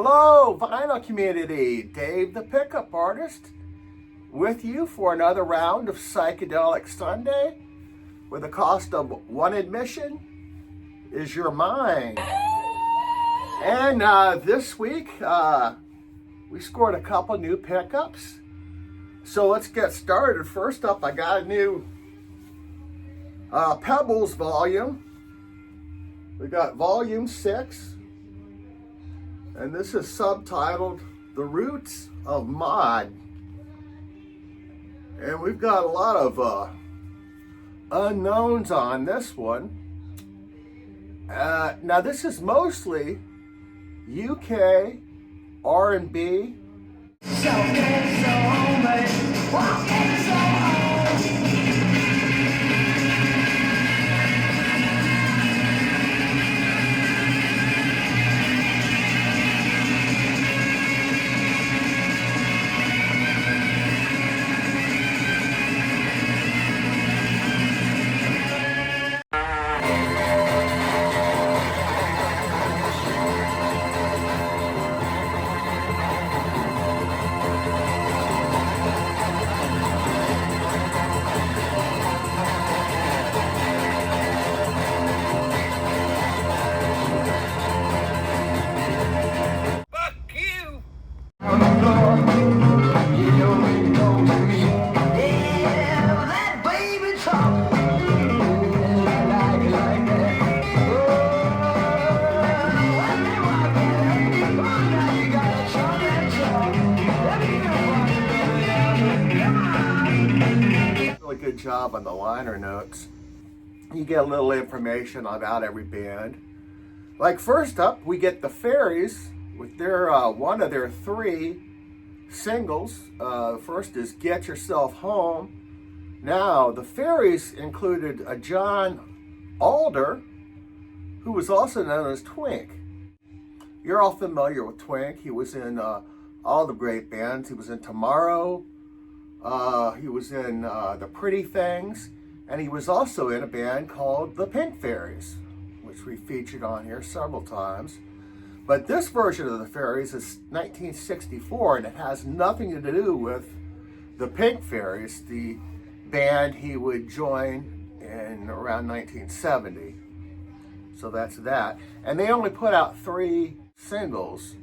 Hello, vinyl community. Dave the Pickup Artist with you for another round of Psychedelic Sunday, where the cost of one admission is your mind. And this week, we scored a couple new pickups. So let's get started. First up, I got a new Pebbles volume. We got volume 6. And this is subtitled The Roots of Mod. And we've got a lot of unknowns on this one. Now this is mostly UK R&B. Good job on the liner notes. You get a little information about every band. Like first up, we get the Fairies with their one of their 3 singles. First is Get Yourself Home. Now, the Fairies included a John Alder, who was also known as Twink. You're all familiar with Twink. He was in all the great bands. He was in Tomorrow. He was in The Pretty Things, and he was also in a band called the Pink Fairies, which we featured on here several times. But this version of the Fairies is 1964, and it has nothing to do with the Pink Fairies, the band he would join in around 1970. So that's that. And they only put out 3 singles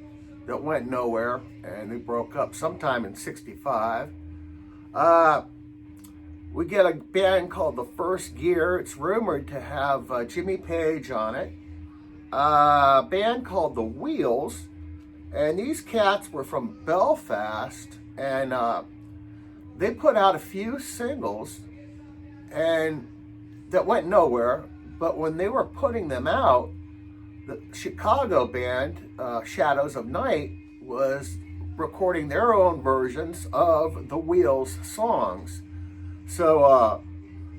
that went nowhere, and they broke up sometime in 65. We get a band called The First Gear. It's rumored to have Jimmy Page on it. A band called The Wheels. And these cats were from Belfast. And they put out a few singles and that went nowhere. But when they were putting them out, the Chicago band, Shadows of Night, was recording their own versions of the Wheels songs. So,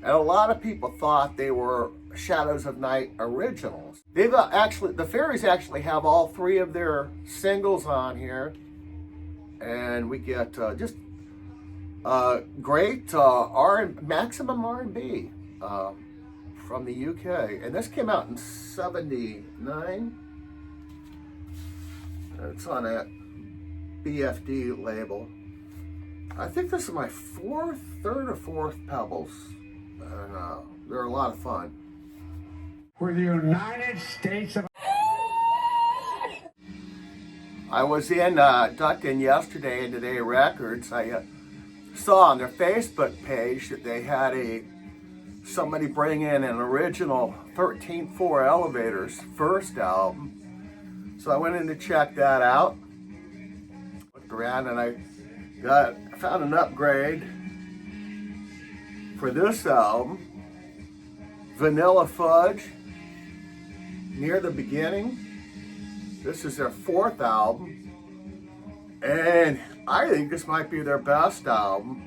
and a lot of people thought they were Shadows of Night originals. They've the Fairies actually have all 3 of their singles on here. And we get just great maximum R&B from the UK. And this came out in 79. It's on a BFD label. I think this is my 3rd or 4th Pebbles, and they're a lot of fun. We're the United States of... I was in ducked in yesterday in Today Records. I saw on their Facebook page that they had somebody bring in an original 13-4 Elevators first album. So I went in to check that out. Around, and I found an upgrade for this album, Vanilla Fudge, Near the Beginning. This is their 4th album, and I think this might be their best album.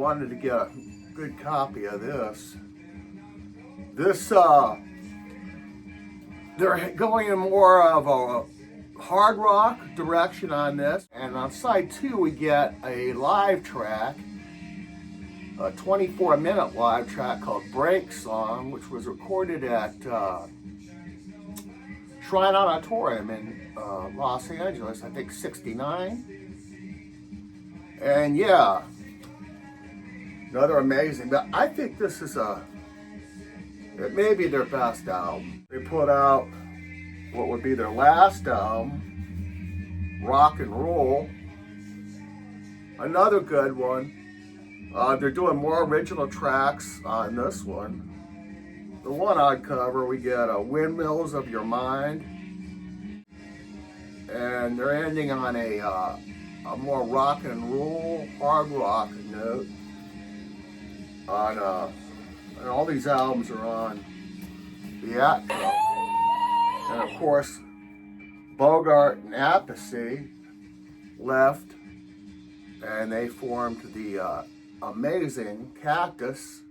wanted to get a good copy of this. They're going in more of a hard rock direction on this. And on side 2, we get a live track, a 24-minute live track called Break Song, which was recorded at Shrine Auditorium in Los Angeles, I think 69. And yeah, another amazing, but I think this is it may be their best album. They put out what would be their last album, Rock and Roll, another good one. They're doing more original tracks on this one. The one I'd cover, we get Windmills of Your Mind, and they're ending on a more rock and roll, hard rock note. And all these albums are on the Atco. And of course, Bogart and Appice left, and they formed the amazing Cactus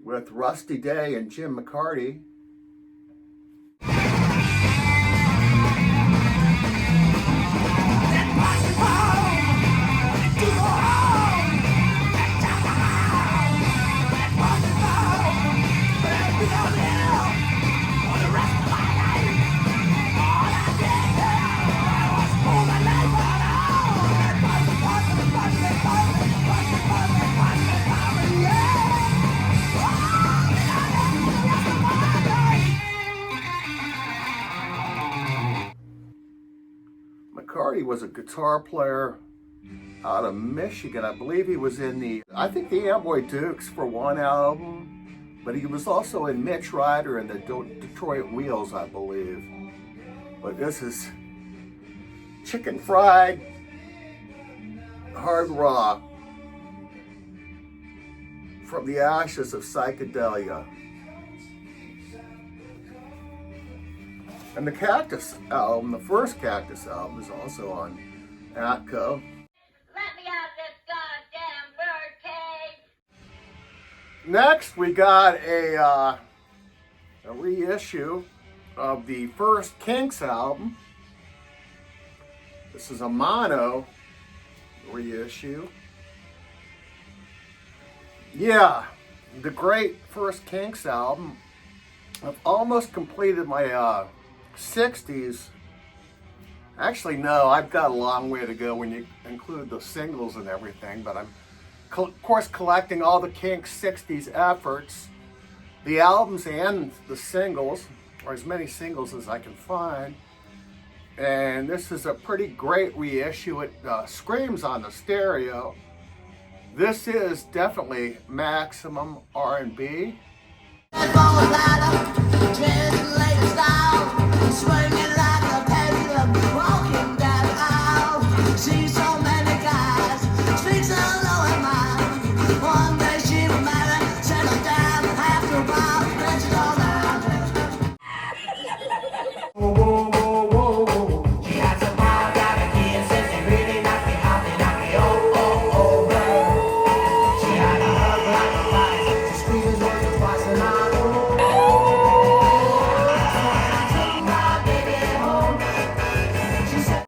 with Rusty Day and Jim McCarty. McCarty was a guitar player out of Michigan. I believe he was in the Amboy Dukes for one album, but he was also in Mitch Ryder and the Detroit Wheels, I believe. But this is chicken fried hard rock from the ashes of psychedelia. And the Cactus album, the first Cactus album, is also on Atco. Let me out this goddamn birdcage! Next, we got a reissue of the first Kinks album. This is a mono reissue. Yeah, the great first Kinks album. I've almost completed my 60s. Actually, no, I've got a long way to go when you include the singles and everything, but I'm, of course, collecting all the Kinks 60s efforts, the albums and the singles, or as many singles as I can find. And this is a pretty great reissue. It screams on the stereo. This is definitely maximum R&B.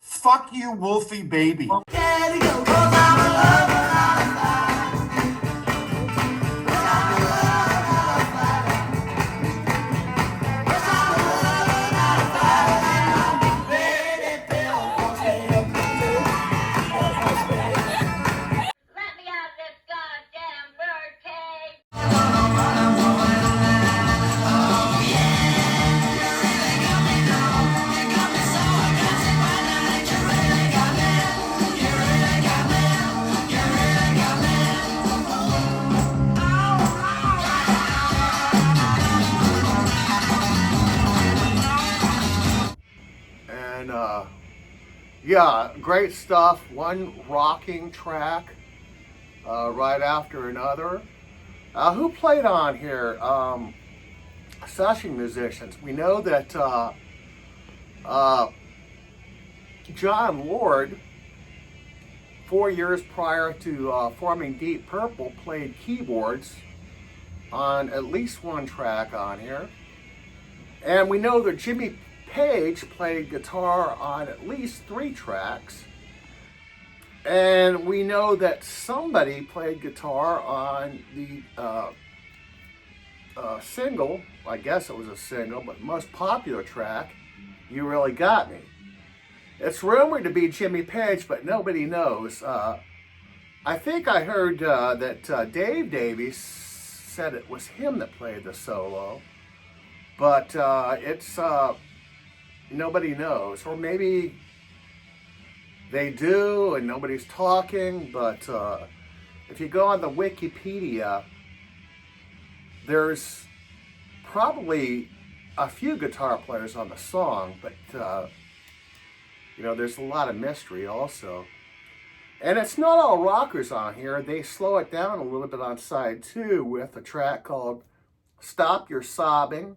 Fuck you, Wolfie baby. Yeah, great stuff. One rocking track right after another. Who played on here? Session musicians. We know that John Lord 4 years prior to forming Deep Purple, played keyboards on at least one track on here. And we know that Jimmy Page played guitar on at least 3 tracks. And we know that somebody played guitar on the single, I guess it was a single, but most popular track, You Really Got Me. It's rumored to be Jimmy Page, but nobody knows. I think I heard that Dave Davies said it was him that played the solo, but it's nobody knows. Or maybe they do and nobody's talking, but if you go on the Wikipedia, there's probably a few guitar players on the song, but there's a lot of mystery also. And it's not all rockers on here. They slow it down a little bit on side 2 with a track called Stop Your Sobbing,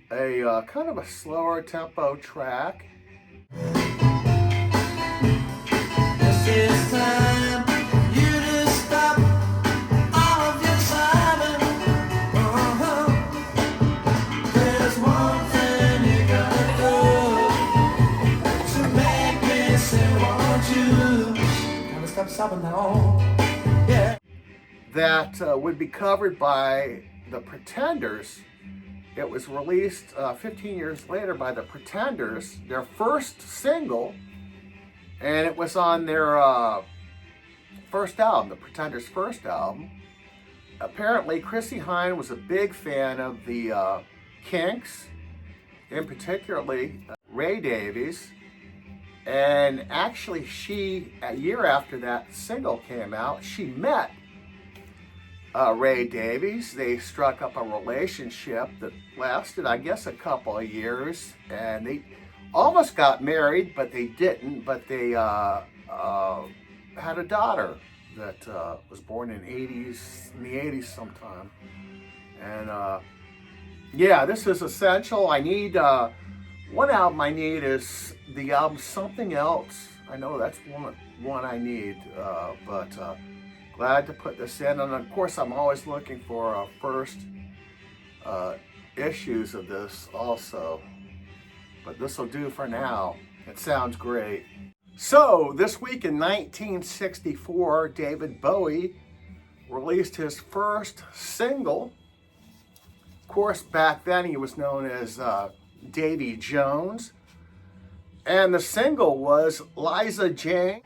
a kind of a slower tempo track. This is time you to stop all of your sobbing. There's one thing you gotta do to make me say, won't you? Gotta stop sobbing now. Yeah. That would be covered by the Pretenders. It was released 15 years later by the Pretenders, their first single, and it was on their first album, the Pretenders' first album. Apparently, Chrissie Hynde was a big fan of the Kinks, and particularly Ray Davies. And actually, a year after that single came out, she met Ray Davies. They struck up a relationship that lasted, I guess, a couple of years, and they almost got married, but they didn't. But they had a daughter that was born in the 80s sometime. And yeah, this is essential. I need one album. I need is the album Something Else. I know that's one I need, but glad to put this in. And of course, I'm always looking for first issues of this also. But this will do for now. It sounds great. So, this week in 1964, David Bowie released his first single. Of course, back then he was known as Davy Jones. And the single was Liza Jane.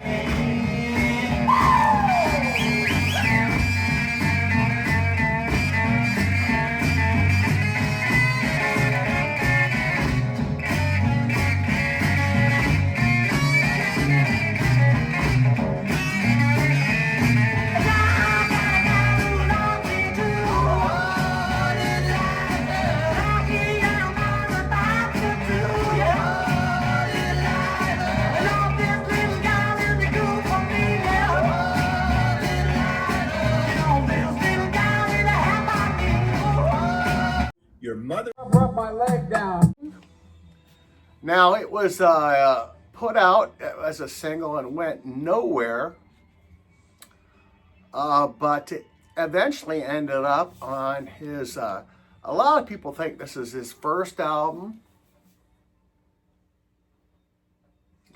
Your mother brought my leg down. Now, it was put out as a single and went nowhere, but it eventually ended up on his, a lot of people think this is his first album,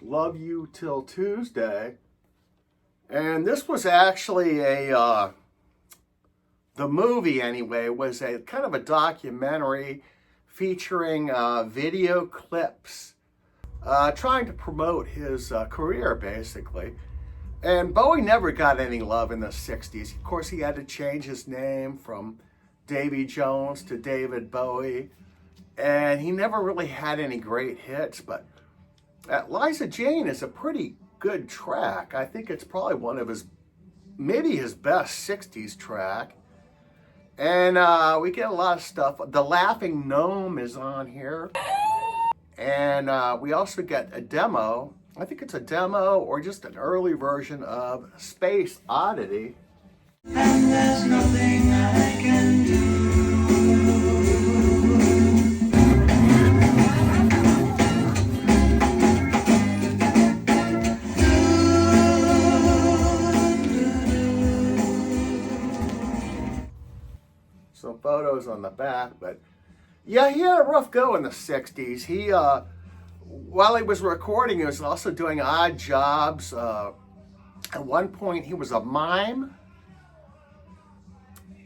Love You Till Tuesday. And this was actually the movie anyway, was a kind of a documentary featuring video clips trying to promote his career, basically. And Bowie never got any love in the 60s. Of course, he had to change his name from Davy Jones to David Bowie. And he never really had any great hits, but Liza Jane is a pretty good track. I think it's probably one of maybe his best 60s track. And we get a lot of stuff. The Laughing Gnome is on here. And we also get a demo. I think it's a demo or just an early version of Space Oddity. And there's nothing I can do. on the back. But yeah, he had a rough go in the 60s. He, while he was recording, he was also doing odd jobs. At one point, he was a mime.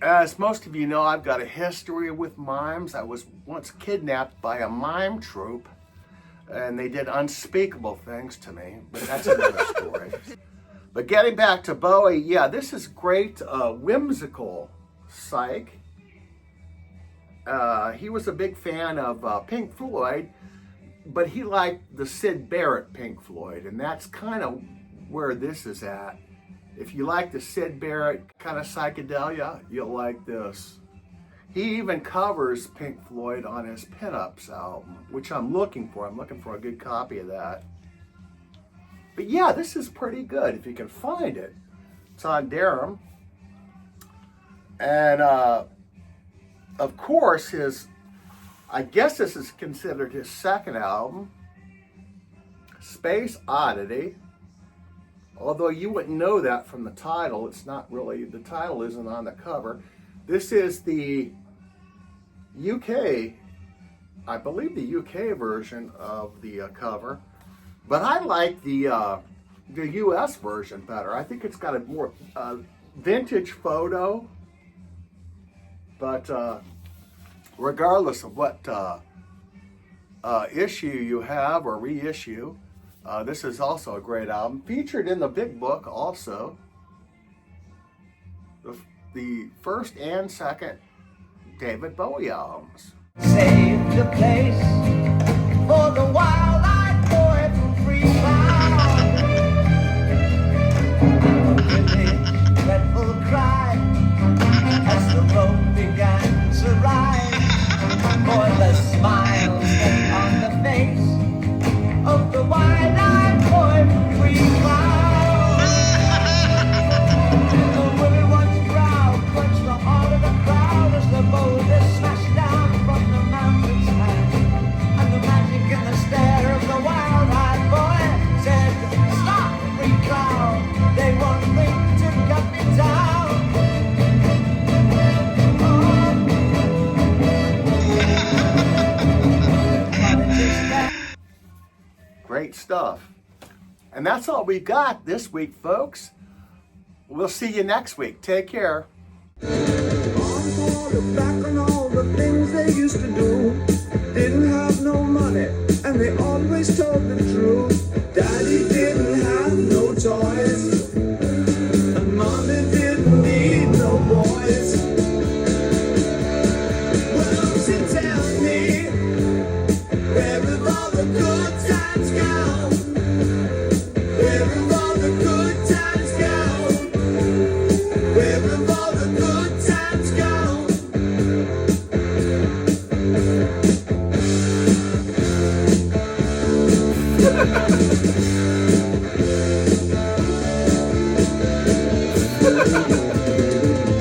As most of you know, I've got a history with mimes. I was once kidnapped by a mime troupe, and they did unspeakable things to me, but that's another story. But getting back to Bowie, yeah, this is great, whimsical psych. He was a big fan of Pink Floyd, but he liked the Syd Barrett Pink Floyd, and that's kind of where this is at. If you like the Syd Barrett kind of psychedelia, you'll like this. He even covers Pink Floyd on his Pinups album, which I'm looking for. I'm looking for a good copy of that. But yeah, this is pretty good if you can find it. It's on Darum. And of course, I guess this is considered his second album, Space Oddity. Although you wouldn't know that from the title, it's not really, the title isn't on the cover. This is the UK, I believe the UK version of the cover, but I like the US version better. I think it's got a more vintage photo, but regardless of what issue you have or reissue, this is also a great album. Featured in the big book also. The first and second David Bowie albums. Save the place for the wild-eyed boy from Freetown. With his dreadful cry as the road began to rise, for the smiles on the face of the wild-eyed boy from Freetown. The women once proud clutched the heart of the crowd as the boulders smashed down from the mountain's height. And the magic and the stare of the wild-eyed boy said, "Stop, free crowd, they won't think to cut me down." Great stuff. And that's all we got this week, folks. We'll see you next week. Take care. Look back on all the things they used to do. Didn't have no money, and they always told the truth. Daddy didn't have no toys, and Mommy didn't need no boys. Well, she tells me, where have all the good times gone? Where have all the good times gone? Where have all the good times gone?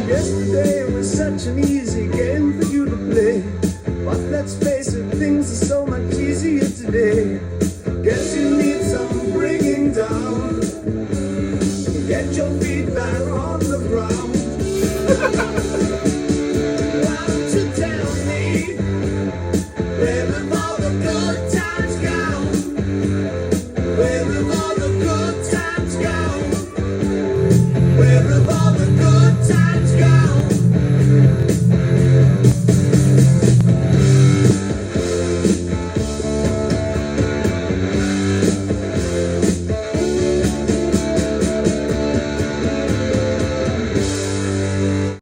Yesterday was such an easy game for you to play, but let's face it, things are so much easier today.